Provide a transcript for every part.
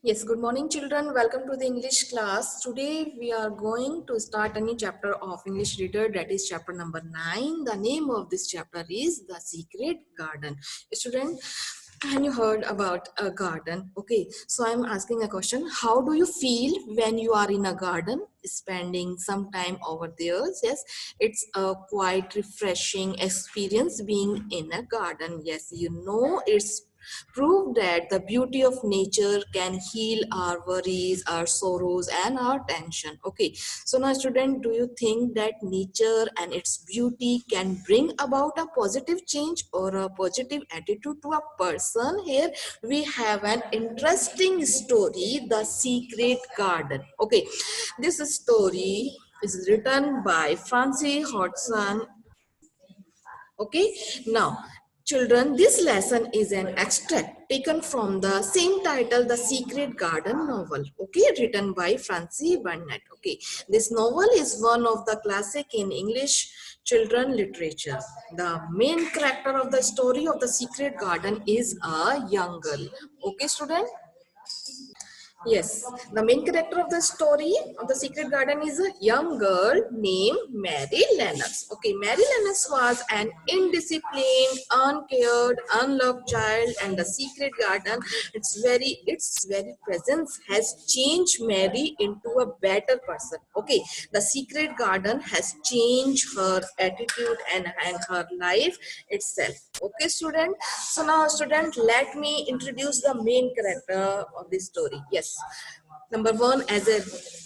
Yes, good morning, children. Welcome to the English class. Today we are going to start a new chapter of English Reader, that is chapter number 9. The name of this chapter is The Secret Garden. Student, have you heard about a garden? Okay, so I'm asking a question. How do you feel when you are in a garden, spending some time over there? Yes, it's a quite refreshing experience being in a garden. Yes, you know it's prove that the beauty of nature can heal our worries, our sorrows, and our tension. Okay, so now student, do you think that nature and its beauty can bring about a positive change or a positive attitude to a person? Here we have an interesting story, The Secret Garden. Okay, this story is written by Francie Hodgson. Okay, now children, this lesson is an extract taken from the same title, The Secret Garden novel, okay, written by Francie Burnett. Okay, this novel is one of the classic in English children literature. The main character of the story of The Secret Garden is a young girl. Okay, student. Yes, the main character of the story of The Secret Garden is a young girl named Mary Lennox. Okay, Mary Lennox was an indisciplined, uncared, unloved child, and the Secret Garden, its very presence has changed Mary into a better person. Okay, the Secret Garden has changed her attitude and her life itself. Okay, student. So now, student, let me introduce the main character of this story. Yes. Number one, as a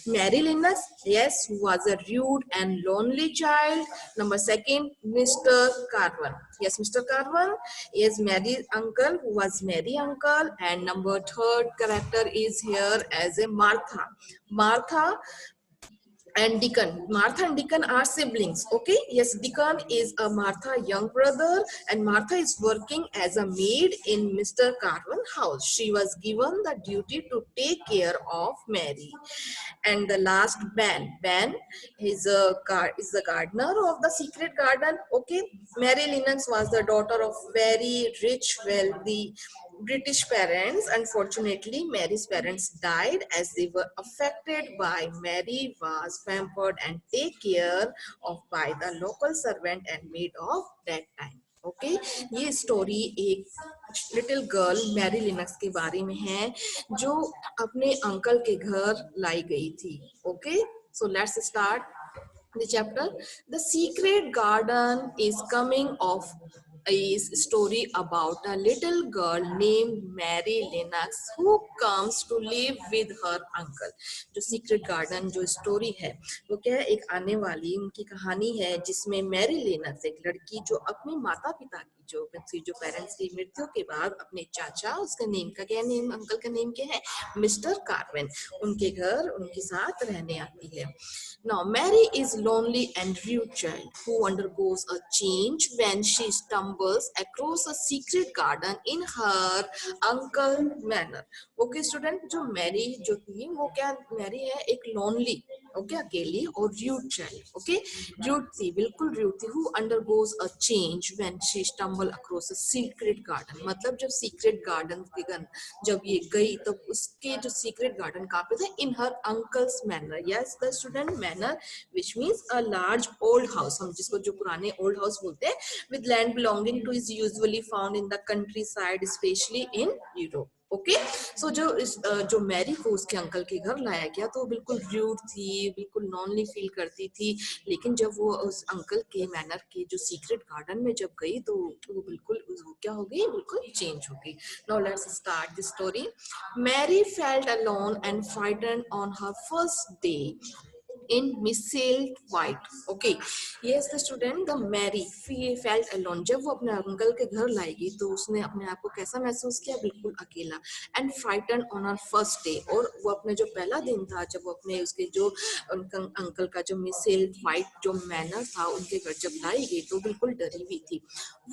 Mary Linus, yes, who was a rude and lonely child. Number second, Mr. Carvan. Yes, Mr. Carvan is Mary's uncle, who was Mary uncle. And number third character is here as a Martha. Martha and Deacon. Martha and Deacon are siblings. Okay. Yes, Deacon is a Martha young brother, and Martha is working as a maid in Mr. Carvan's house. She was given the duty to take care of Mary. And the last Ben. Ben is the gardener of the secret garden. Okay. Mary Lennox was the daughter of very rich, wealthy British parents. Unfortunately, Mary's parents died as they were affected by Mary was pampered and taken care of by the local servant and maid of that time. Okay ये story एक little girl Mary Linux के बारे में है जो अपने uncle के घर लाई गई थी. Okay so let's start the chapter. The Secret Garden is coming of a story about a little girl named Mary Lennox who comes to live with her uncle. जो Secret Garden जो story है वो क्या है, एक आने वाली उनकी कहानी है जिसमें मैरी लेनक्स एक लड़की जो अपने माता पिता की जो पेरेंट्स की मृत्यु के बाद अपने चाचा, उसका नेम का क्या नेम, अंकल का नेम क्या है, मिस्टर कार्वेन, उनके घर उनके साथ रहने आती है. Now, Mary is lonely and rude child who undergoes a change when she stumbles across a secret garden in her uncle manor. Okay, student, जो मैरी जो थी वो क्या मैरी है एक lonely, okay, अकेली और rude child. Okay, rude थी, बिल्कुल rude थी. Who undergoes a change when she stumble across a secret garden. मतलब जब secret garden के जब ये गई तब उसके जो secret garden कहाँ पे थे, in her uncle's manor. Yes, the student manor, which means a large old house. हम जिसको जो पुराने old house बोलते हैं, with land belonging to is usually found in the countryside, especially in Europe. Okay so जो Mary को उसके uncle के घर लाया गया तो वो बिल्कुल रूड थी, बिल्कुल लॉनली फील करती थी. लेकिन जब वो उस अंकल के मैनर के जो सीक्रेट गार्डन में जब गई तो वो बिल्कुल क्या हो गई, बिल्कुल चेंज हो गई. Now let's start the story. Mary felt alone and frightened on her first day in Misselt White. Okay, yes, the student, the Mary felt alone. जब वो अपने अंकल के घर लाएगी तो उसने अपने आप को कैसा महसूस किया, बिल्कुल अकेला. And frightened on her first day. और वो अपने जो पहला दिन था जब वो अपने उसके जो अंकल का जो Misselt White जो मैनर था उनके घर जब लाई गई तो बिल्कुल डरी हुई थी.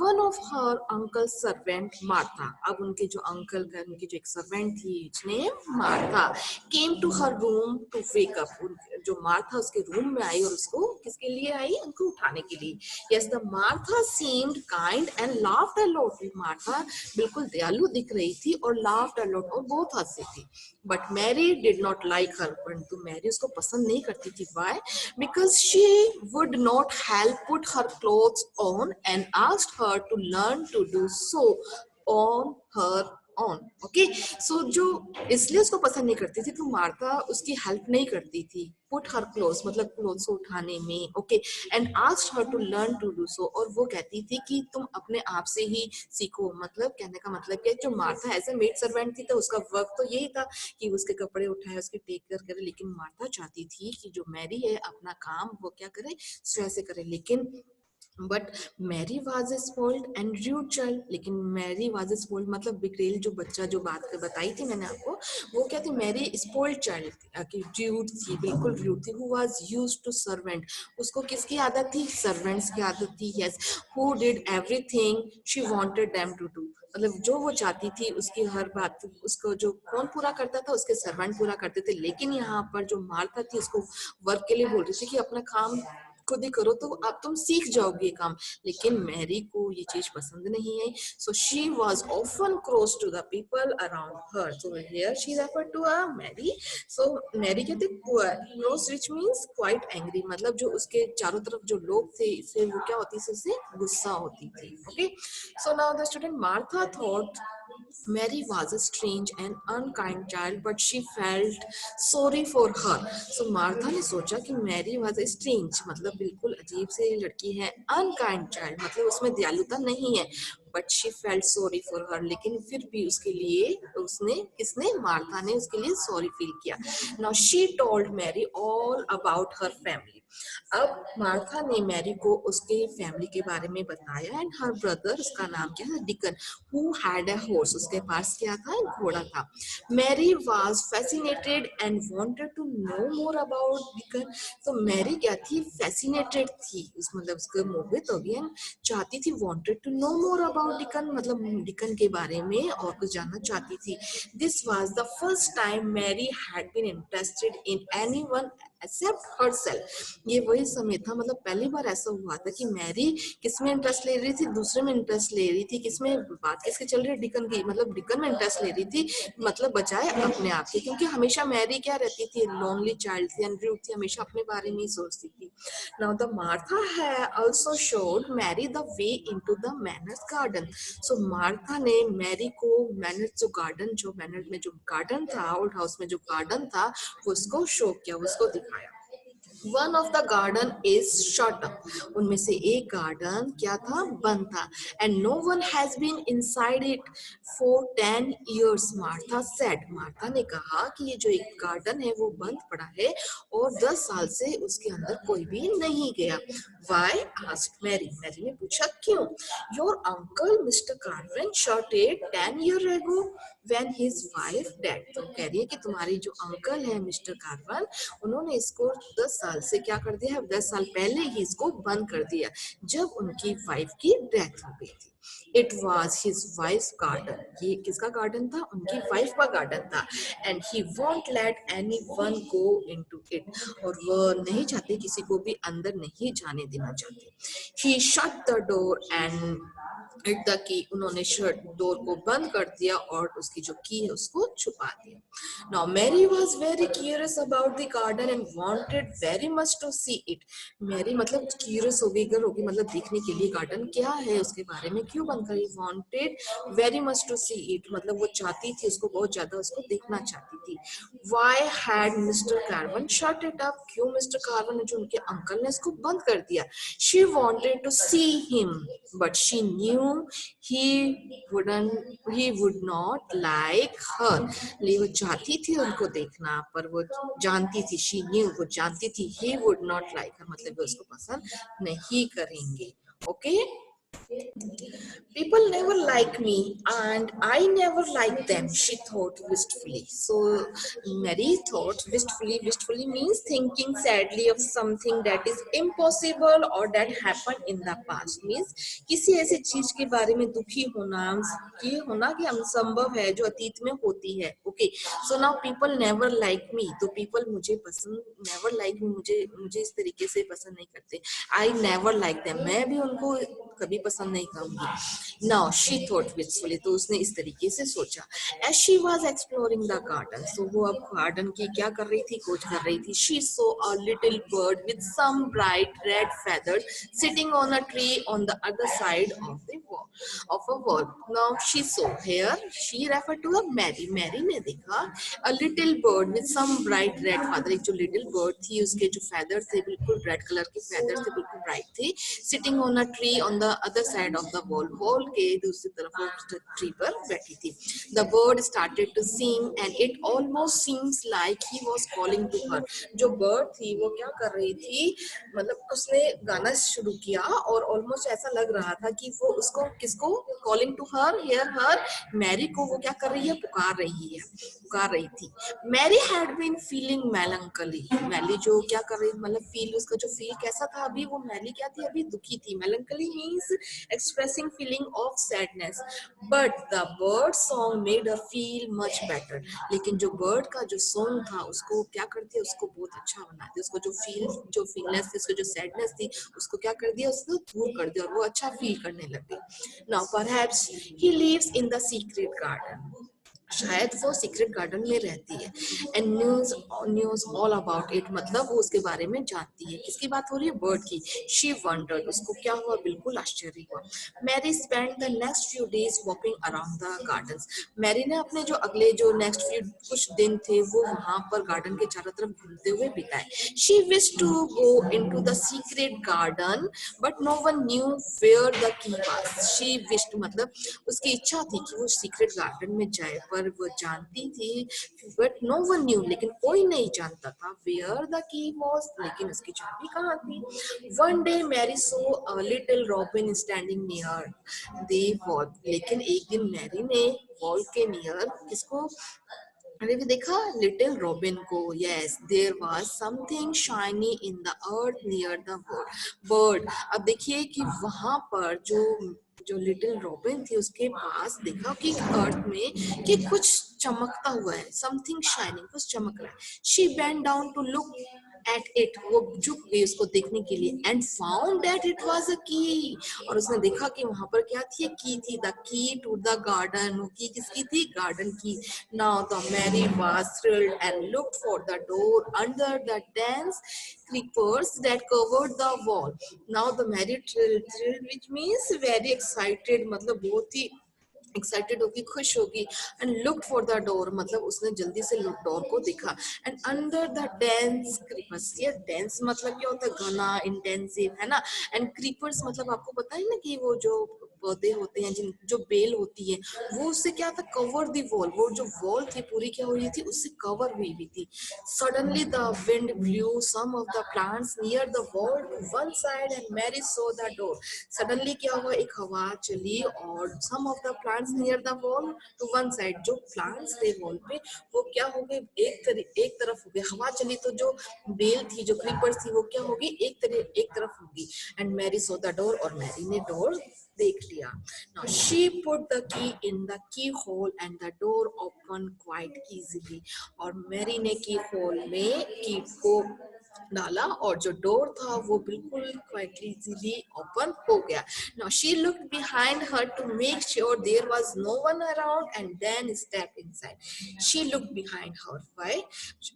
One of her uncle's servant Martha. अब उनके जो अंकल का उनकी जो एक सर्वेंट थी, name Martha, came to her room to wake up. जो मार्था मार्था उसके रूम में आई और उसको किसके लिए आई, उनको उठाने के लिए. Yes, the Martha seemed kind and laughed a lot. Martha बिल्कुल दयालु दिख रही थी और लाफ्ड अ लॉट, और बहुत हंसी थी. But Mary did not like her. परंतु मैरी उसको पसंद नहीं करती थी. Why? Because she would not help put her clothes on and asked her to learn to do so on her own. Okay, so जो इसलिए उसको पसंद नहीं करती थी, तो मार्था उसकी हेल्प नहीं करती थी. पुट हर क्लोथ्स मतलब क्लोथ्स को उठाने में. Okay, and asked her to learn to do so, और वो कहती थी कि तुम अपने आप से ही सीखो. मतलब कहने का मतलब क्या, जो Martha as a maid servant थी तो उसका वर्क तो यही था कि उसके कपड़े उठाए, उसकी टेक केयर करे. लेकिन मार्था चाहती थी कि जो मैरी है अपना काम वो क्या करे, स्वयं से करे. लेकिन but Mary was a spoiled and rude child. लेकिन मैरी वाज ए स्पॉइल्ड मतलब बिगड़ेल जो बच्चा, जो बात बताई थी मैंने आपको, वो क्या थी, मैरी स्पॉइल्ड चाइल्ड थी, र्यूड थी, बिल्कुल र्यूड थी. Who was used to servant. उसको किसकी आदत थी, सर्वेंट्स की आदत थी. Yes, who did everything she wanted them to do. मतलब जो वो चाहती थी उसकी हर बात उसको जो कौन पूरा करता था, उसके सर्वेंट पूरा करते थे. लेकिन यहाँ पर जो मार्था थी उसको वर्क के लिए बोल रही थी कि अपना काम खुद ही करो तो अब तुम सीख जाओगे काम. लेकिन मैरी को ये चीज पसंद नहीं आई. So she was often cross to the people around her. So here she refer to a Mary. So Mary कहते cross, which means quite angry. मतलब जो उसके चारों तरफ जो लोग थे, इससे वो क्या होती थी, उससे गुस्सा होती थी. Okay, so now the student Martha thought Mary was a strange and unkind child, but she felt sorry for her. So Martha ने सोचा कि मैरी was a strange मतलब बिल्कुल अजीब सी लड़की है, unkind child मतलब उसमें दयालुता नहीं है. But she felt sorry for her. लेकिन फिर भी उसके लिए उसने, किसने, मार्था ने उसके लिए सॉरी फील किया. Now she told Mary all about her family. अब मार्था ने मैरी को उसके फैमिली के बारे में बताया. एंड हर ब्रदर, उसका नाम क्या है, Dickon, who had a horse, उसके पास क्या था, एक घोड़ा था. Mary was fascinated and wanted to know more about Dickon. तो मैरी क्या थी, फैसिनेटेड थी, उस मतलब उसको मोहित हो गई, चाहती थी, wanted to know more about Dickon मतलब डिकन के बारे में और कुछ जानना चाहती थी. This was the first time Mary had been interested in anyone except herself. ये वही समय था, मतलब पहली बार ऐसा हुआ था कि मैरी किसमें इंटरेस्ट ले रही थी, दूसरे में इंटरेस्ट ले रही थी. किसमें, बात किसकी चल रही है, डिकन की. मतलब डिकन में इंटरेस्ट ले रही थी, मतलब बचाए अपने आप के. क्योंकि हमेशा मैरी क्या रहती थी, लोनली चाइल्ड थी, अनरूड थी, हमेशा अपने बारे में ही सोचती थी. Now the Martha had also showed Mary the way into the Manners garden. So Martha ने मैरी को मैनर्स जो गार्डन, जो मैनर्स में जो गार्डन था, ओल्ड हाउस में जो गार्डन था, वो उसको शो किया, उसको दिखाया. One of the garden is shut up. उनमें से एक गार्डन क्या था, बंद था. And no one has been inside it for 10 years. Martha said, Martha ने कहा कि ये जो एक गार्डन है वो बंद पड़ा है और 10 साल से उसके अंदर कोई भी नहीं गया. Y asked Mary. मैरी ने पूछा क्यों. Your uncle mister carbon shut it 10 years ago when his wife died. तो कह रही है कि तुम्हारी जो अंकल है मिस्टर कार्वन, उन्होंने इसको 10 साल से क्या कर दिया है, 10 साल पहले ही इसको बंद कर दिया, जब उनकी वाइफ की डेथ हो गई थी. It was his wife garden. ये किसका गार्डन था, उनकी वाइफ का गार्डन था. And he won't let any one go in to it. और वो नहीं चाहते, किसी को भी अंदर नहीं जाने देना चाहते. He shut the door and it the key. उन्होंने शट डोर को बंद कर दिया और उसकी जो की है उसको छुपा दिया. Now Mary was very curious about the garden and wanted very much to see it. Mary मतलब curious हो गई, गर हो गई, मतलब देखने के लिए गार्डन क्या है, उसके बारे में क्यों बंद करी. Wanted very much to see it मतलब वो चाहती थी, उसको बहुत ज्यादा उसको देखना चाहती थी. Why had Mr. Carvan shut it up? क्यों मिस्टर कार्वन, जो उनके अंकल ने इसको बंद कर दिया. She wanted to see him, but she knew he would not like her. लिए वो चाहती थी उनको देखना, पर वो जानती थी, she knew, वो जानती थी, he would not like her मतलब वो उसको पसंद नहीं करेंगे. Okay, People never like me and I never like them, she thought wistfully. So Mary thought wistfully means thinking sadly of something that is impossible or that happened in the past. Means किसी ऐसी चीज के बारे में दुखी होना, ये होना कि असंभव है जो अतीत में होती है. Okay, so now people never like me. तो people मुझे पसंद, never like me, मुझे इस तरीके से पसंद नहीं करते. I never like them. मैं भी उनको कभी पसंद नहीं करूंगी. Now she thought wistfully. तो उसने इस तरीके से सोचा. As she was exploring the garden, so वो अब garden की क्या कर रही थी, खोज कर रही थी. She saw a little bird with some bright red feathers sitting on a tree on the other side of the wall of a wall. Now she saw, here she referred to a Mary. Mary ने देखा a little bird with some bright red feather. एक जो little bird थी उसके जो feathers थे बिल्कुल red color के feathers थे, बिल्कुल bright थे, sitting on a tree on the other side of the wall. Wall के दूसरी तरफ वो tree पर बैठी थी. The bird started to sing and it almost seems like he was calling to her. जो bird थी वो क्या कर रही थी, मतलब उसने गाना शुरू किया और ऑलमोस्ट ऐसा लग रहा था कि वो उसको किसको, calling to her, hear her, Mary को वो क्या कर रही है, पुकार रही थी. Mary had been feeling melancholy. Mary जो क्या कर रही, मतलब फील, उसका जो फील कैसा था अभी, वो मैरी क्या थी, अभी दुखी थी. Melancholy means expressing feeling of sadness. But the bird song made her feel much better. लेकिन जो बर्ड का जो सॉन्ग था उसको क्या करती है, उसको बहुत अच्छा बना दिया. उसको जो फीलनेस थी, उसको जो सैडनेस थी, उसको क्या कर दिया, उसको दूर कर दिया और वो अच्छा फील करने लगी. Now perhaps he lives in the secret garden. शायद वो सीक्रेट गार्डन में रहती है. And knows all about it, मतलब वो उसके बारे में जानती है. किसकी बात हो रही है, बर्ड की. शी वंडर्ड, उसको क्या हुआ, बिल्कुल आश्चर्य हुआ. Mary spend the next few days walking around the garden. Mary ने अपने जो अगले जो नेक्स्ट फ्यू कुछ दिन थे वो वहां पर गार्डन के चारों तरफ घूमते हुए बिताए. She wish to go into the secret garden but no one knew where the key was. She wished मतलब उसकी इच्छा थी कि वो सीक्रेट गार्डन में जाए, पर वो जानती थी, बट नो वन न्यू, लेकिन कोई नहीं जानता था वेयर द की वॉज, लेकिन उसकी चाबी कहाँ थी. One day Mary saw a little robin standing near the wall. लेकिन एक दिन मैरी ने वॉल के नियर किसको, अरे भी देखा, लिटिल रॉबिन को. Yes, there was something shiny in the earth near the bird. अब देखिए कि वहां पर जो लिटिल रॉबिन थी उसके पास देखा कि अर्थ में कि कुछ चमकता हुआ है, समथिंग शाइनिंग, कुछ चमक रहा है. She bend down to look at it, वो झुक गई उसको देखने के लिए. And found that it was a key, और उसने देखा कि वहां पर क्या थी, की थी. The key to the garden, वो की किसकी थी, गार्डन की. Now the Mary was thrilled and looked for the door under the dense creepers that covered the wall. Now the Mary thrilled which means very excited, मतलब बहुत ही excited होगी, खुश होगी. And looked for the door, मतलब उसने जल्दी से door को देखा. And under the dense creepers, ये डेंस मतलब क्या होता है, घना, इंटेंसिव, है ना. एंड क्रीपर्स मतलब आपको पता है ना कि वो जो पौधे होते हैं, जिन जो बेल होती है, वो उससे क्या था, कवर द वॉल. वो जो वॉल थी पूरी क्या हुई थी, उससे कवर हुई हुई थी. Suddenly the wind blew some of the plants near the wall to one side and Mary saw the door. Suddenly क्या हुआ, एक हवा चली और some of the plants near the wall to one side, जो प्लांट्स थे wall पे वो क्या हो गए, एक तरफ हो गए. हवा चली तो जो बेल थी, जो क्रीपर्स थी, वो क्या होगी, एक तरफ होगी. And Mary saw the door, और मैरी ने डोर देख लिया. Now she put the key in the keyhole and the door opened quite easily. और मैरी ने की होल में की को डाला और जो डोर था वो बिल्कुल क्वाइट इजीली ओपन हो गया. Now she looked behind her to make sure there was no one around and then stepped inside. She looked behind her. Why?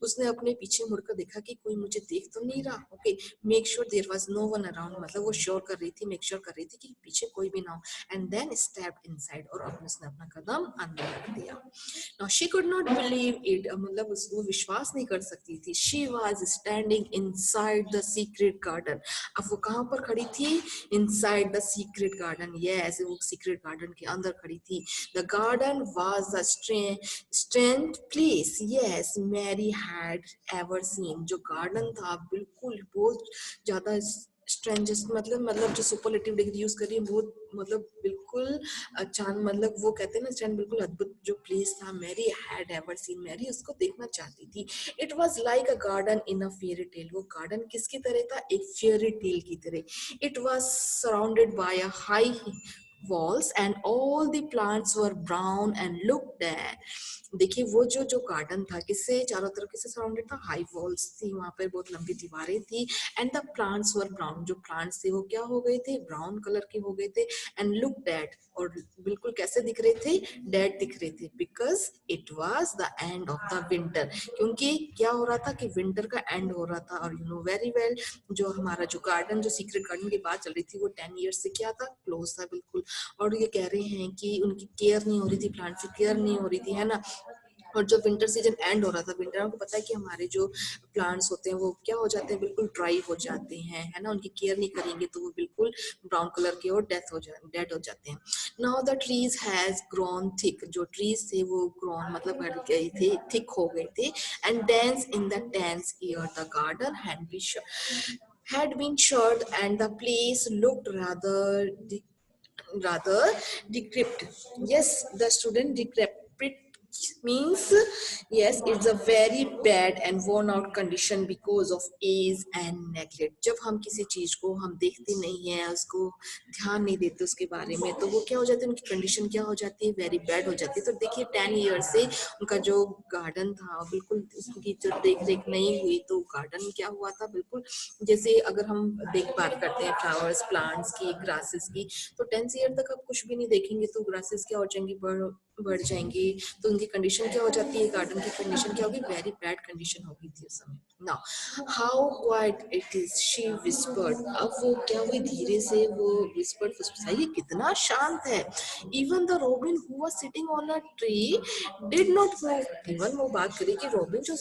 उसने अपने पीछे मुड़कर देखा कि कोई मुझे देख तो नहीं रहा. Okay, make sure there was no one around, मतलब वो श्योर कर रही थी, मेक श्योर कर रही थी कि पीछे कोई भी ना हो. And then stepped inside, और अब उसने अपना कदम अंदर रख दिया. Now she could not believe it, मतलब वो विश्वास नहीं कर सकती थी. She was standing inside the secret garden. अब वो कहाँ पर खड़ी थी, inside the secret garden. Yes, वो secret garden के अंदर खड़ी थी. The garden was a strange place. Yes, Mary had ever seen. जो garden था बिल्कुल बहुत ज्यादा स्ट्रेंजेस्ट मतलब जो सुपरलेटिव डिग्री यूज कर रही है वो मतलब बिल्कुल चांद मतलब वो कहते हैं ना चांद बिल्कुल अद्भुत जो प्लेस था Mary had ever seen Mary उसको देखना चाहती थी. It was like a garden in a fairy tale. वो गार्डन किसकी तरह था? एक फेयरी टेल की तरह. It was surrounded by a high walls and all the plants were brown and looked at. देखिए वो जो गार्डन था किससे चारों तरफ किससे सराउंडेड था? हाई वॉल्स थी, वहां पर बहुत लंबी दीवारें थी. And the plants were brown. जो प्लांट्स थे वो क्या हो गए थे? ब्राउन कलर के हो गए थे. And look dead. और बिल्कुल कैसे दिख रहे थे? डेड दिख रहे थे. Because it was the end of the winter. क्योंकि क्या हो रहा था कि विंटर का एंड हो रहा था. और यू नो वेरी वेल जो हमारा जो गार्डन जो सीक्रेट गार्डन की बात चल रही थी वो 10 years से क्या था? क्लोज था बिल्कुल. और ये कह रहे हैं कि उनकी केयर नहीं हो रही थी, प्लांट की केयर नहीं हो रही थी, है ना. और जो विंटर सीजन एंड हो रहा था, विंटर आपको पता है कि हमारे जो प्लांट्स होते हैं वो क्या हो जाते हैं? बिल्कुल ड्राई हो जाते हैं, है ना. उनकी केयर नहीं करेंगे तो वो बिल्कुल ब्राउन कलर के और डेड हो जाते हैं. Now the trees has grown thick. जो ट्रीज थे वो ग्रोन मतलब बढ़ गए थे, थिक हो गए थे. And dense in the 10th year the garden had been shut and the place looked rather decrepit. Yes, the student decrepit means yes, it's a very bad and worn out condition because of age and neglect. जब हम किसी चीज को हम देखते नहीं है, उसको ध्यान नहीं देते उसके बारे में, तो वो क्या हो जाती है? उनकी कंडीशन क्या हो जाती है? वेरी बैड हो जाती है. तो देखिए 10 years से उनका जो गार्डन था बिल्कुल उसकी जो देख रेख नहीं हुई तो गार्डन क्या हुआ था? बिल्कुल जैसे अगर हम बात करते हैं फ्लावर्स प्लांट्स की ग्रासेस की, तो 10th year तक आप कुछ भी नहीं देखेंगे तो ग्रासेस क्या हो जाएंगी? बढ़ जाएंगी. तो उनकी कंडीशन क्या हो जाती है? गार्डन की कंडीशन क्या होगी? वेरी बैड कंडीशन होगी थी उस समय. Now how quite it is she whispered. अब वो क्या हुई? धीरे से वो विस्पर्ड फुसफुसाई, ये कितना शांत है. Even the robin who was sitting on a tree did not move. Even वो बात करी कि रोबिन जो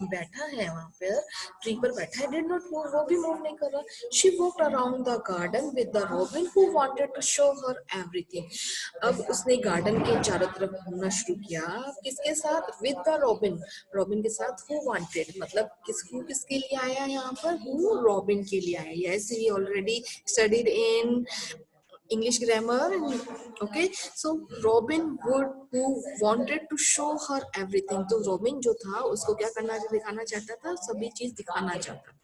बैठा है वहां पर ट्री पर बैठा है, डिड नॉट मूव. वो भी मूव नहीं कर रहा. She walked around the garden with the robin who wanted to show her everything. अब उसने गार्डन के चारों तरफ घूमना शुरू किया. किसके साथ? With the robin. रॉबिन के साथ. हु वांटेड मतलब किसके लिए आया है यहाँ पर? हु रॉबिन के लिए आया. Yes, we already studied in English grammar. Okay, so Robin would who wanted to show her everything. तो Robin जो था उसको क्या करना दिखाना चाहता था? सभी चीज दिखाना चाहता था.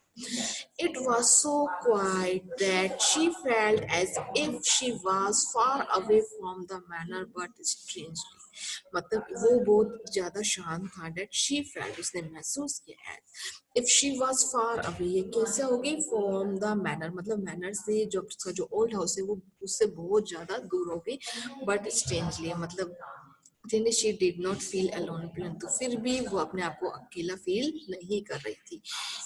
It was so quiet that she felt as if she was far away from the manor, but strangely. मतलब वो बहुत ज्यादा शांत था. That she felt उसने महसूस किया if she was far away. ये कैसे होगी? From the manor मतलब manor से जो उसका जो old house है वो उससे बहुत ज्यादा दूर हो गई. But strangely मतलब she did not feel alone. परंतु फिर भी वो अपने आप को अकेला फील नहीं कर रही थी.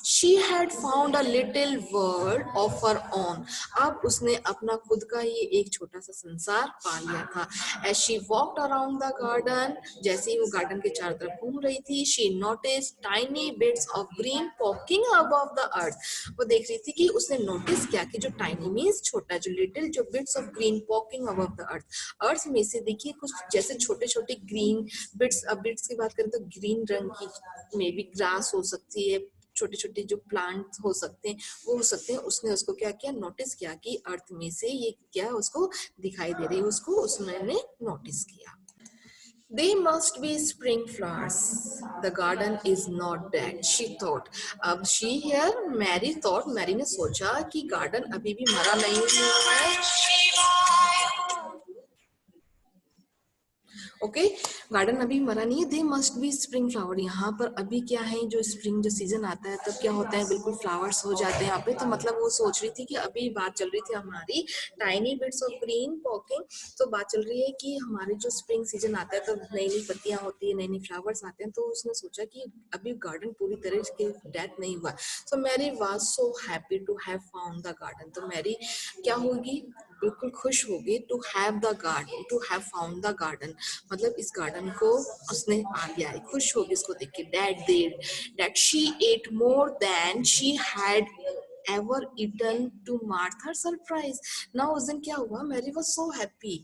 She had found a little world of her own. अब उसने अपना खुद का ही एक छोटा सा संसार पा लिया था. As she walked around the garden, जैसे ही वो गार्डन के चारों तरफ घूम रही थी, she noticed tiny bits of green poking above the earth. वो देख रही थी कि उसने नोटिस किया कि जो tiny means छोटा, जो little, जो bits of green poking above the earth. अर्थ में से देखिए कुछ जैसे छोटे छोटे ग्रीन बिट्स. अब बिट्स की बात करें तो ग्रीन रंग की मे बी ग्रास हो सकती है, छोटे छोटे जो प्लांट हो सकते हैं वो हो सकते हैं. उसने उसको क्या किया? नोटिस किया कि अर्थ में से ये क्या उसको दिखाई दे रही है. उसको उसने नोटिस किया. They must be spring flowers. The garden is not dead, she thought. अब she here, Mary thought, Mary ने सोचा कि गार्डन अभी भी मरा नहीं हुआ है. ओके, गार्डन अभी मरा नहीं है. They must be spring flower. यहाँ पर अभी क्या है? जो स्प्रिंग जो सीजन आता है तब क्या होता है? बिल्कुल फ्लावर्स हो जाते हैं यहाँ पे. तो मतलब वो सोच रही थी कि अभी बात चल रही थी हमारी tiny bits of green popping. तो बात चल रही है कि हमारे जो स्प्रिंग सीजन आता है तब नई नई पत्तियां होती है, नई नई फ्लावर्स आते हैं. तो उसने सोचा कि अभी गार्डन पूरी तरह से डेथ नहीं हुआ. So Mary was so happy to have found the garden. तो मैरी क्या होगी? बिल्कुल खुश होगी. To have the garden, to have found the garden मतलब इस गार्डन को उसने आ गया है. खुश होगी इसको देख के. That she ate more than she had ever eaten to Martha her surprise. Now उस दिन क्या हुआ? Mary was so happy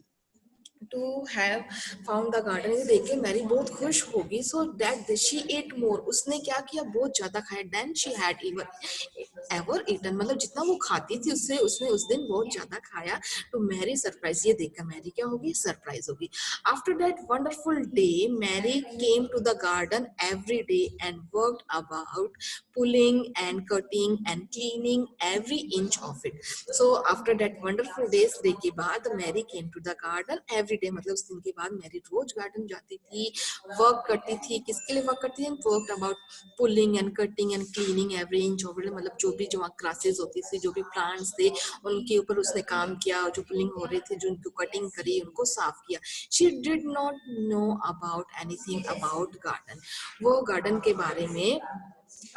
to have found the garden, ये देख के मैरी बहुत खुश होगी. So that she ate more, उसने क्या किया, बहुत ज्यादा खाया. Then she had even ever eaten, मतलब जितना वो खाती थी उससे उसने उस दिन बहुत ज्यादा खाया. तो मैरी सरप्राइज, ये देखकर मैरी क्या होगी, सरप्राइज होगी. After that wonderful day, Mary came to the garden every day and worked about pulling and cutting and cleaning every inch of it. So after that wonderful days, day के बाद Mary came to the garden every day, मतलब उस दिन के बाद Mary रोज garden जाती थी, work करती थी. किसके लिए वर्क करती थी, work about pulling and cutting and cleaning every inch of it, मतलब जो भी जो ग्रासेस होती थी, जो भी प्लांट्स थे उनके ऊपर उसने काम किया, जो पुलिंग हो रहे थे, जो उनको कटिंग करी, उनको साफ किया. She did not know about anything about garden, वो गार्डन के बारे में,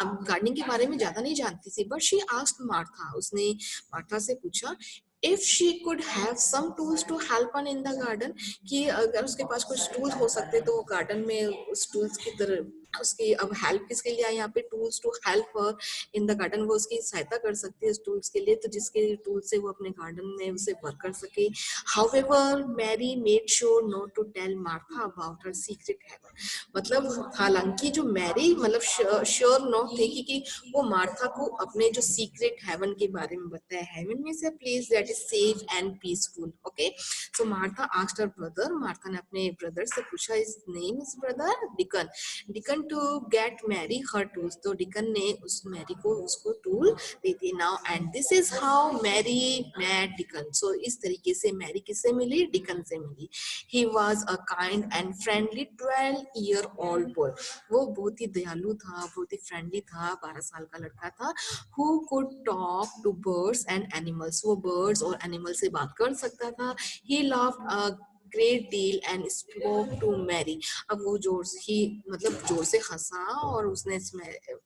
अब गार्डनिंग के बारे में ज्यादा नहीं जानती थी. बट शी आस्क्ड मार्था, उसने मार्था से पूछा if she could have some tools to help on in the garden, कि अगर उसके पास कुछ टूल्स हो सकते तो वो गार्डन में उस टूल्स की तरह उसकी, अब हेल्प किसके लिए आई यहाँ पे, tools to help her in the garden, वो उसकी सहायता कर सकती है इस टूल्स के लिए, तो जिसके टूल से वो अपने गार्डन में उसे वर्क कर सके. However Mary made sure not to tell Martha about her secret heaven, मतलब हालांकि जो मैरी मतलब श्योर नॉट थे कि वो मार्था को अपने जो सीक्रेट हेवन के बारे में बताया. हेवन में से place that is safe and peaceful. Okay, so Martha asked her brother, Martha ने अपने ब्रदर से पूछा, is name is brother Dickon, Dickon to get Mary her tools, तो डिकन ने उस मैरी को उसको टूल दे दिए. Now and this is how Mary met Dickon, so इस तरीके से मैरी किससे मिली, डिकन से मिली. He was a kind and friendly 12-year old boy, वो बहुत ही दयालु था, बहुत ही फ्रेंडली था, 12 साल का लड़का था. Who could talk to birds and animals, वो बर्ड्स और एनिमल से बात कर सकता था. He laughed a great deal and spoke to Mary, अब वो जोर से ही मतलब जोर से हंसा और उसने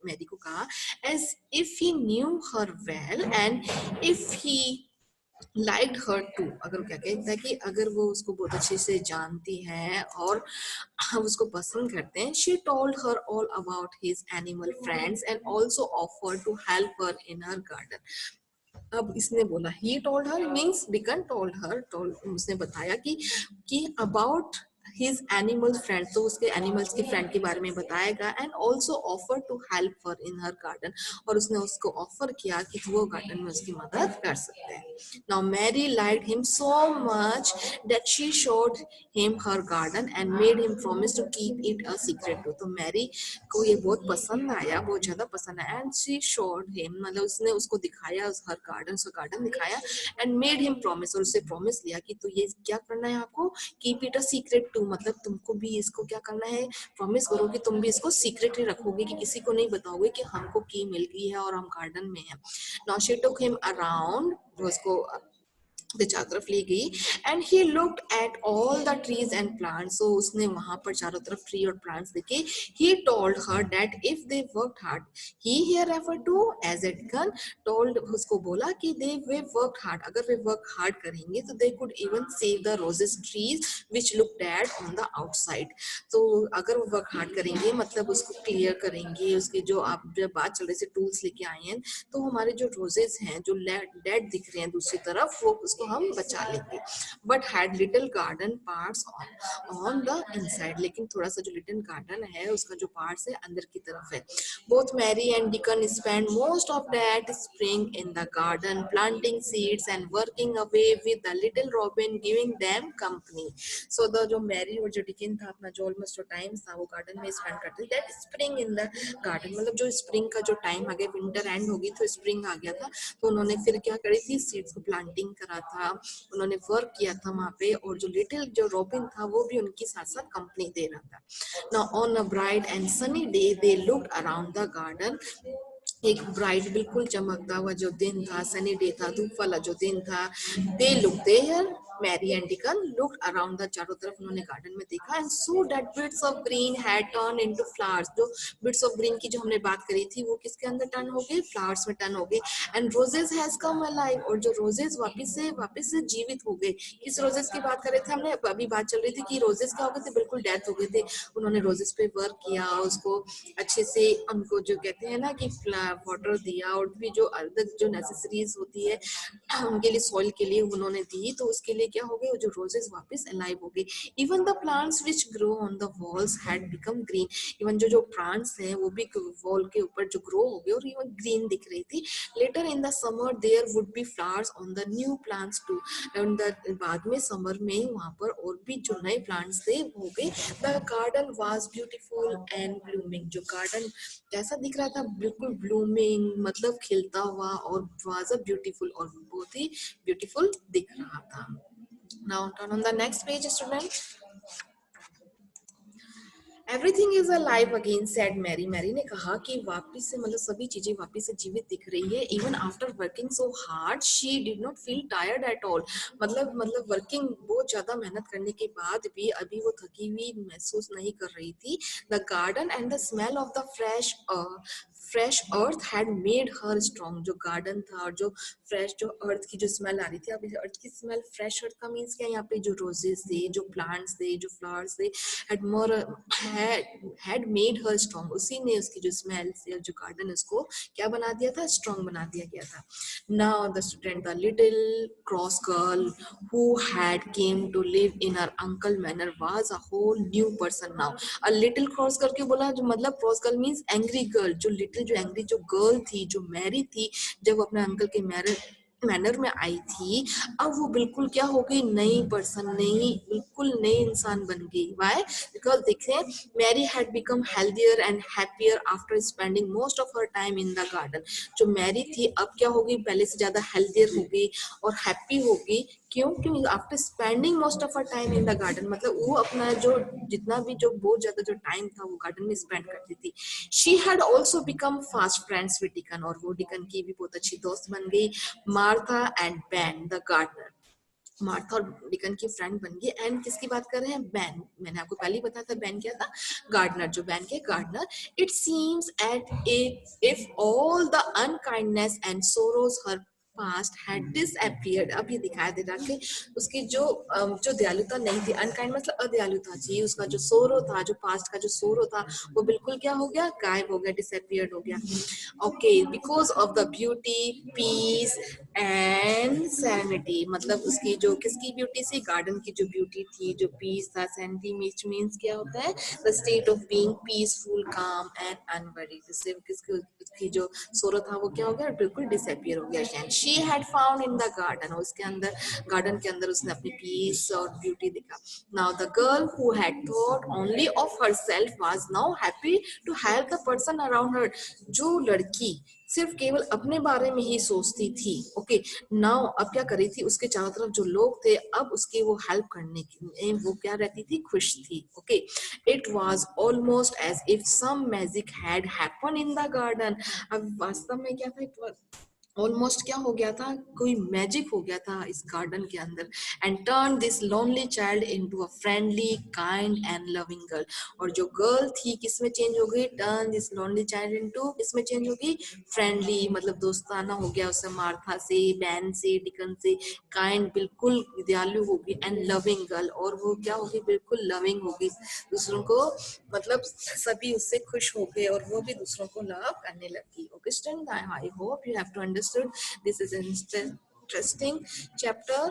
मैरी को कहा as if he knew her well and if he like her too, अगर क्या कहता है कि अगर वो उसको बहुत अच्छे से जानती है और हम उसको पसंद करते हैं. She told her all about his animal friends and also offer to help her in her garden. अब इसने बोला he told her means Dickon told her, told उसने बताया कि अबाउट हिज एनिमल फ्रेंड, तो उसके एनिमल्स के फ्रेंड के बारे में बताएगा. And also offer to help her in her garden, और उसने उसको ऑफर किया कि वो गार्डन में उसकी मदद कर सकते हैं. Now Mary liked him so much that she showed him her garden and made him promise to keep it a secret too, तो मैरी को ये बहुत पसंद आया, बहुत ज्यादा पसंद आया. एंड शी शोड हिम, मतलब उसने उसको दिखाया उस हर गार्डन, उसका गार्डन दिखाया. एंड मेड हिम प्रॉमिस, और उससे प्रॉमिस लिया कि तो ये क्या करना है आपको, keep it a secret too, मतलब तुमको भी इसको क्या करना है, प्रॉमिस करो कि तुम भी इसको सीक्रेटली रखोगे, कि किसी को नहीं बताओगे कि हमको की मिल गई है और हम गार्डन में हैं. Now she took him around, उसको the चारों तरफ ले गई. And he looked at all the trees and plants, so उसने वहां पर चारों तरफ ट्री और प्लांट्स देखे. He told her that if they worked hard, he hear refer to as it gun, told उसको बोला कि दे वे वर्क हार्ड, अगर वे वर्क हार्ड करेंगे तो they could even save the roses trees which look dead on the outside. तो अगर वो work hard करेंगे मतलब उसको क्लियर करेंगे, उसके जो आप जब बात चल रही से टूल्स लेके आए हैं, तो हमारे जो रोजेस हैं जो डेड दिख रहे हैं दूसरी तरफ, वो उसको हम बचा लेंगे. But had little garden parts on the inside, लेकिन थोड़ा सा जो लिटिल गार्डन है उसका जो पार्ट्स है अंदर की तरफ है. Both Mary and Dickon spend most of that spring in the garden planting seeds and working away with the little robin giving them company. So the जो मैरी और जो डिकन था अपना जो ऑलमोस्ट जो टाइम था वो गार्डन में स्पेंड करते थे. That spring in the garden, मतलब जो स्प्रिंग का जो टाइम आ गया, विंटर एंड होगी तो स्प्रिंग आ गया था, तो उन्होंने फिर क्या करी थी, सीड्स को प्लांटिंग करा था, उन्होंने वर्क किया था वहां पे, और जो लिटिल जो रॉबिन था वो भी उनकी साथ साथ कंपनी दे रहा था. Now on a bright and sunny day they looked around the garden, एक ब्राइट बिल्कुल चमकता हुआ जो दिन था, सनी डे था, धूप वाला जो दिन था. They look there, Mary and Dickon looked around the, चारों तरफ उन्होंने गार्डन में देखा. And saw that bits of green had turn into flowers, जो बिट्स ऑफ ग्रीन की जो हमने बात करी थी वो किसके अंदर टर्न हो गई, फ्लावर्स में टर्न हो गई. And roses has come alive, और जो रोजेस वापस से जीवित हो गए. किस रोजेस की बात कर रहे थे हमने, अभी बात चल रही थी कि रोजेस क्या हो गए थे, बिल्कुल डेथ हो गए थे. उन्होंने रोजेस पे वर्क किया, उसको अच्छे से उनको जो कहते हैं ना कि वाटर दिया, और भी जो अदर जो नेसेसरीज होती है उनके लिए, सॉइल के लिए उन्होंने दी, तो उसके लिए क्या हो गए, जो रोजेस वापस अलाइव हो गए. Even the plants which grow on the walls had become green. Even जो प्लांट्स हैं वो भी वॉल के ऊपर जो ग्रो हो गए और इवन ग्रीन दिख रही थी. Later in the summer there would be flowers on the new plants too. And बाद में समर में वहां पर और भी जो नए प्लांट्स थे वो हो गए. The garden was beautiful and blooming. जो गार्डन कैसा दिख रहा था, बिल्कुल ब्लूमिंग मतलब खिलता हुआ, और वाज अ ब्यूटीफुल, और बहुत ही ब्यूटीफुल दिख रहा था. Now turn on the next page student. Everything is alive again said Mary. Mary ने कहा कि वापिस से मतलब सभी चीजें वापिस से जीवित दिख रही है. Even after working so hard she did not feel tired at all. मतलब वर्किंग बहुत ज्यादा मेहनत करने के बाद भी अभी वो थकी हुई महसूस नहीं कर रही थी. The garden and the smell of the fresh earth had made her strong. जो गार्डन था और जो फ्रेश जो अर्थ की जो स्मेल आ रही थी, अभी अर्थ की स्मेल, फ्रेश अर्थ का मीन्स क्या, यहाँ पे जो रोजेस थे, जो प्लांट्स थे, जो फ्लावर्स थे, had more had made her strong. उसी ने उसकी जो स्मेल से जो गार्डन उसको क्या बना दिया था, स्ट्रॉन्ग बना दिया गया था. Now the student, the little cross girl who had came to live in her uncle manor was a whole new person now. a little cross करके बोला, जो मतलब cross girl means angry girl. जो little जो angry जो girl थी, जो Mary थी, जब अपने अंकल के मैनर में आई थी, अब वो बिल्कुल क्या हो गई, नई पर्सन, नई बिल्कुल नई इंसान बन गई. वाई? बिकॉज देखिए, Mary had become healthier and happier after spending most of her time in the garden. जो मैरी थी अब क्या हो गई, पहले से ज्यादा हेल्थियर हो गई और हैप्पी हो गई. क्यों? क्योंकि after spending most of her time in the garden, मतलब वो अपना जो जितना भी जो बहुत ज्यादा जो टाइम था वो गार्डन में स्पेंड करती थी. She had also become fast friends with deacon. और वो डिकन की भी बहुत अच्छी दोस्त बन गई. Martha and Ben the gardener. Martha और डिकन की फ्रेंड बन गई. एंड किसकी बात कर रहे हैं, बैन. मैंने आपको पहले ही बताया था बैन क्या था, गार्डनर. जो बैन के gardener. It seems at if all the unkindness and sorrows her past had disappeared. अब ये दिखाई दे रहा कि उसकी जो दयालुता नहीं थी, अनकाइंड मतलब अदयालुता थी, उसका जो सोरो था, जो पास्ट का जो सोरो था, वो बिल्कुल क्या हो गया, गायब हो गया, डिसअपीयर्ड हो गया. Okay, because of the beauty, peace and sanity. मतलब उसकी जो किसकी ब्यूटी थी, गार्डन की जो ब्यूटी थी, जो पीस था, सैनिटी मीन्स क्या होता है, the state of being peaceful, काम एंड अनवरीड. जिससे किसकी उसकी जो सोरो था वो क्या हो गया, बिल्कुल डिसअपियर हो गया. And she had found in the garden. उसके अंदर, गार्डन के अंदर उसने अपनी पीस और ब्यूटी देखा. Now the girl who had thought only of herself was now happy to help the person around her. जो लड़की सिर्फ केवल अपने बारे में ही सोचती थी, ओके, नाउ अब क्या कर रही थी, उसके चारों तरफ जो लोग थे अब उसकी वो हेल्प करने की वो क्या रहती थी, खुश थी. Okay, it was almost as if some magic had happen in the garden. अब वास्तव में क्या था, ऑलमोस्ट क्या हो गया था, कोई मैजिक हो गया था इस गार्डन के अंदर. And turn this lonely child into a friendly, kind and loving girl. और जो गर्ल थी किसमें चेंज हो गई, turn this lonely child into किसमें चेंज हो गई, फ्रेंडली मतलब दोस्ताना हो गया उससे, मार्था से, बैन से, डिकन से. काइंड बिल्कुल दयालु होगी, एंड लविंग गर्ल, और वो क्या होगी, बिल्कुल लविंग होगी दूसरों को, मतलब सभी उससे खुश हो गए और वो भी दूसरों को लव करने लगी. Okay student, I hope you have to understood. This is an interesting chapter.